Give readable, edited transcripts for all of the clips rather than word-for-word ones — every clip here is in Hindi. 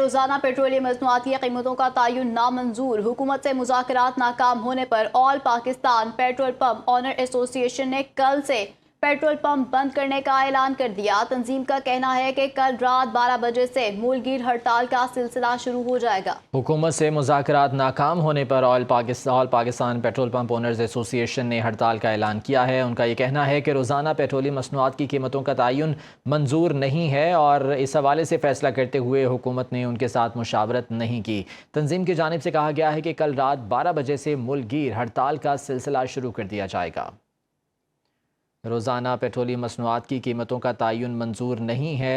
रोजाना पेट्रोलियम मसनूआत की कीमतों का तयन नामंजूर। हुकूमत से मुज़ाकरात नाकाम होने पर all Pakistan petrol pump owner association ने कल से पेट्रोल पंप बंद करने का ऐलान कर दिया। तंजीम का कहना है कि कल रात 12 बजे से मूलगीर हड़ताल का सिलसिला शुरू हो जाएगा। हुकूमत से मुज़ाकरात नाकाम होने पर all Pakistan petrol pump owners association ने हड़ताल का ऐलान किया है। उनका ये कहना है कि रोज़ाना पेट्रोलियम मसनूआत की कीमतों का तयन मंजूर नहीं है और इस हवाले से फ़ैसला करते हुए हुकूमत ने उनके साथ मुशावरत नहीं की। तंजीम की जानिब से कहा गया है कि कल रात 12 बजे से मुल्कगीर हड़ताल का सिलसिला शुरू कर दिया जाएगा। रोज़ाना पेट्रोलियम मसनूआत की कीमतों का तयन मंजूर नहीं है।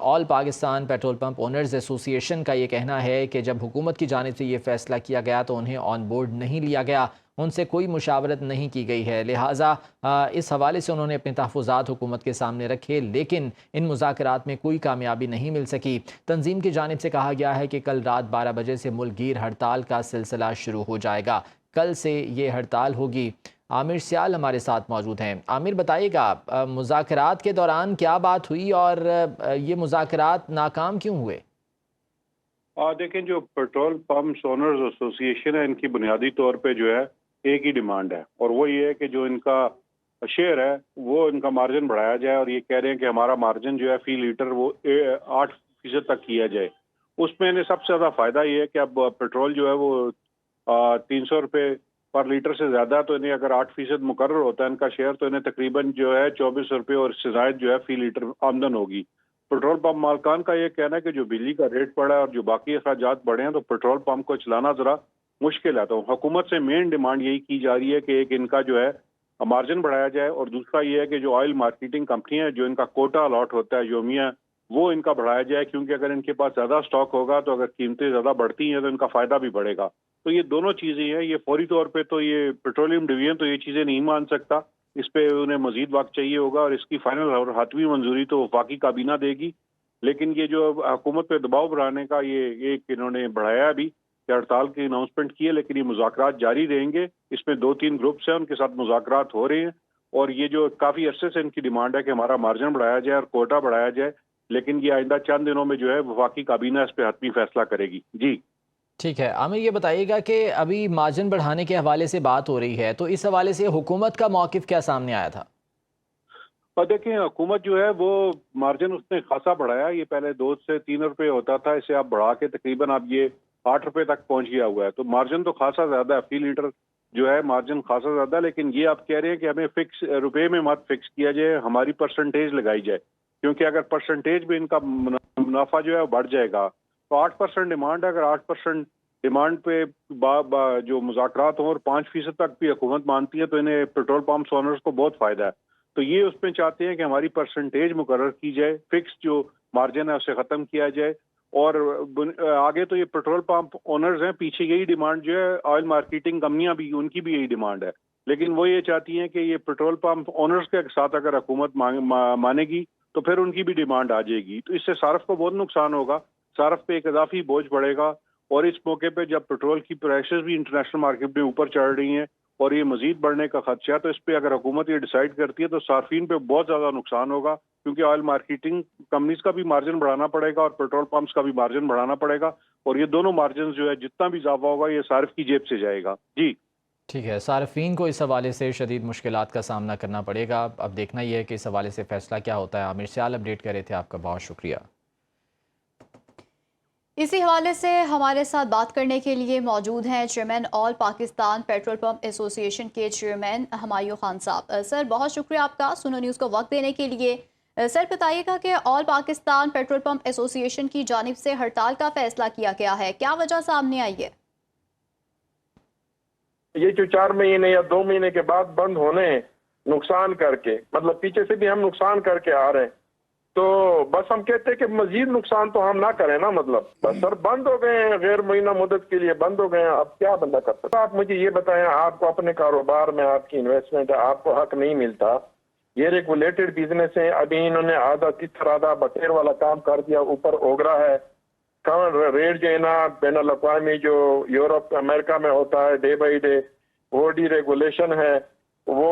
All Pakistan petrol pump owners association का ये कहना है कि जब हुकूमत की जानिब से ये फ़ैसला किया गया तो उन्हें ऑन बोर्ड नहीं लिया गया, उनसे कोई मुशावरत नहीं की गई है। लिहाजा इस हवाले से उन्होंने अपने तहफ़्फ़ुज़ात हुकूमत के सामने रखे, लेकिन इन मुज़ाकरात में कोई कामयाबी नहीं मिल सकी। तंजीम की जानिब से कहा गया है कि कल रात 12 बजे से मुल्कगीर हड़ताल का सिलसिला शुरू हो जाएगा। कल से ये हड़ताल होगी। आमिर सियाल हमारे साथ मौजूद हैं। आमिर, बताइएगा मुज़ाकरात के दौरान क्या बात हुई और ये मुज़ाकरात नाकाम क्यों हुए? देखें, जो पेट्रोल पंप्स ओनर्स एसोसिएशन है, इनकी बुनियादी तौर पे जो है एक ही डिमांड है, और वो ये है कि जो इनका शेयर है वो इनका मार्जिन बढ़ाया जाए। और ये कह रहे हैं कि हमारा मार्जिन जो है फी लीटर वो 8% तक किया जाए। उसमें इन्हें सबसे ज़्यादा फायदा ये है कि अब पेट्रोल जो है वो 300 रुपये पर लीटर से ज्यादा, तो इन्हें अगर 8% मुकर्रर होता है इनका शेयर, तो इन्हें तकरीबन जो है 24 रुपये और इससे जायद जो है फी लीटर आमदन होगी। पेट्रोल पंप मालकान का ये कहना है कि जो बिजली का रेट बढ़ा है और जो बाकी अखराजात बढ़े हैं, तो पेट्रोल पंप को चलाना जरा मुश्किल है। तो हुकूमत से मेन डिमांड यही की जा रही है कि एक इनका जो है मार्जिन बढ़ाया जाए, और दूसरा ये है कि जो ऑयल मार्केटिंग कंपनी है, जो इनका कोटा अलॉट होता है योमिया, वो इनका बढ़ाया जाए, क्योंकि अगर इनके पास ज्यादा स्टॉक होगा तो अगर कीमतें ज्यादा बढ़ती हैं तो इनका फायदा भी बढ़ेगा। तो ये दोनों चीजें हैं। ये फौरी तौर पे तो ये पेट्रोलियम डिवीजन तो ये चीजें नहीं मान सकता, इस पे उन्हें मजीद वक्त चाहिए होगा, और इसकी फाइनल और हातमी मंजूरी तो वफाकी काबीना देगी। लेकिन ये जो हुकूमत पे दबाव बढ़ाने का ये एक इन्होंने बढ़ाया अभी कि हड़ताल की अनाउंसमेंट की है, लेकिन ये मुज़ाकरात जारी रहेंगे। इसमें 2-3 ग्रुप्स हैं, उनके साथ मुज़ाकरात हो रहे हैं, और ये जो काफी अरसे से इनकी डिमांड है कि हमारा मार्जिन बढ़ाया जाए और कोटा बढ़ाया जाए, लेकिन ये आइंदा चंद दिनों में जो है वफाकी काबीना इस पे हतमी फैसला करेगी। जी ठीक है आमिर, ये बताइएगा कि अभी मार्जिन बढ़ाने के हवाले से बात हो रही है, तो इस हवाले से हुकूमत का मौक़िफ़ क्या सामने आया था? और देखिए, हुकूमत जो है वो मार्जिन उसने खासा बढ़ाया। ये पहले 2 से 3 रुपए होता था, इसे आप बढ़ा के तकरीबन अब ये 8 रुपए तक पहुंच गया हुआ है। तो मार्जिन तो खासा ज्यादा है, फी लीटर जो है मार्जिन खासा ज्यादा है। लेकिन ये आप कह रहे हैं कि हमें फिक्स रुपए में मत फिक्स किया जाए, हमारी परसेंटेज लगाई जाए, क्योंकि अगर परसेंटेज में इनका मुनाफा जो है वो बढ़ जाएगा। तो 8% डिमांड है, अगर 8% डिमांड पे जो मुज़ाकरात हों और 5% तक भी हुकूमत मानती है, तो इन्हें पेट्रोल पंप ओनर्स को बहुत फायदा है। तो ये उसमें चाहते हैं कि हमारी परसेंटेज मुकर्रर की जाए, फिक्स जो मार्जिन है उसे खत्म किया जाए। और आगे तो ये पेट्रोल पंप ओनर्स हैं, पीछे यही डिमांड जो है ऑयल मार्केटिंग कंपनियां भी, उनकी भी यही डिमांड है। लेकिन वो ये चाहती हैं कि ये पेट्रोल पंप ओनर्स के साथ अगर हुकूमत मानेगी तो फिर उनकी भी डिमांड आ जाएगी। तो इससे सार्फ को बहुत नुकसान होगा, सार्फ पे एक इजाफी बोझ पड़ेगा। और इस मौके पे जब पेट्रोल की प्राइसेस भी इंटरनेशनल मार्केट में ऊपर चढ़ रही हैं और ये मजीद बढ़ने का खदशा है, तो इस पे अगर हुकूमत ये डिसाइड करती है तो सार्फिन पे बहुत ज्यादा नुकसान होगा, क्योंकि ऑयल मार्केटिंग कंपनीज का भी मार्जिन बढ़ाना पड़ेगा और पेट्रोल पंप्स का भी मार्जिन बढ़ाना पड़ेगा, और ये दोनों मार्जिन जो है जितना भी इजाफा होगा ये सार्फ की जेब से जाएगा। जी ठीक है, सार्फिन को इस हवाले से शदीद मुश्किलात का सामना करना पड़ेगा। अब देखना यह है कि इस हवाले से फ़ैसला क्या होता है। आमिर सियाल अपडेट कर रहे थे, आपका बहुत शुक्रिया। इसी हवाले से हमारे साथ बात करने के लिए मौजूद हैं chairman all Pakistan petrol pump association के चेयरमैन हुमायूं खान साहब। सर, बहुत शुक्रिया आपका सुनो न्यूज़ को वक्त देने के लिए। सर, बताइएगा कि all Pakistan petrol pump association की जानिब से हड़ताल का फैसला किया गया है, क्या वजह सामने आई है? ये जो 4 महीने या 2 महीने के बाद बंद होने नुकसान करके, मतलब पीछे से भी हम नुकसान करके आ रहे हैं, तो बस हम कहते हैं कि मजीद नुकसान तो हम ना करें ना। मतलब बस सर बंद हो गए हैं, गैर मुइना मुद्दत के लिए बंद हो गए हैं, अब क्या बंदा कर सकता है? आप मुझे ये बताएं, आपको अपने कारोबार में आपकी इन्वेस्टमेंट है, आपको हक नहीं मिलता, ये रेगुलेटेड बिजनेस है। अभी इन्होंने आधा तितर आधा बटेर वाला काम कर दिया, ऊपर ओगरा है। कहाँ रेट जो है ना बैन अवी जो यूरोप अमेरिका में होता है डे बाई डे, वो डी रेगुलेशन है, वो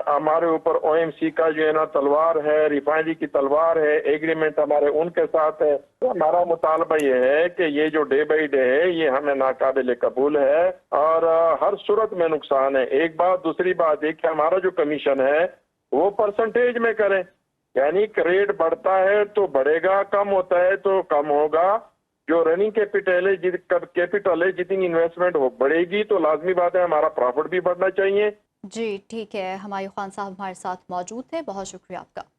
हमारे ऊपर ओएमसी का जो है ना तलवार है, रिफाइनरी की तलवार है, एग्रीमेंट हमारे उनके साथ है। तो हमारा मुतालबा ये है कि ये जो डे बाई डे है ये हमें नाकाबिल कबूल है और हर सूरत में नुकसान है। एक बात, दूसरी बात ये कि हमारा जो कमीशन है वो परसेंटेज में करें, यानी रेट बढ़ता है तो बढ़ेगा, कम होता है तो कम होगा। जो रनिंग कैपिटल है जितनी इन्वेस्टमेंट हो बढ़ेगी तो लाजमी बात है हमारा प्रॉफिट भी बढ़ना चाहिए। जी ठीक है, हुमायूं खान साहब हमारे साथ मौजूद थे, बहुत शुक्रिया आपका।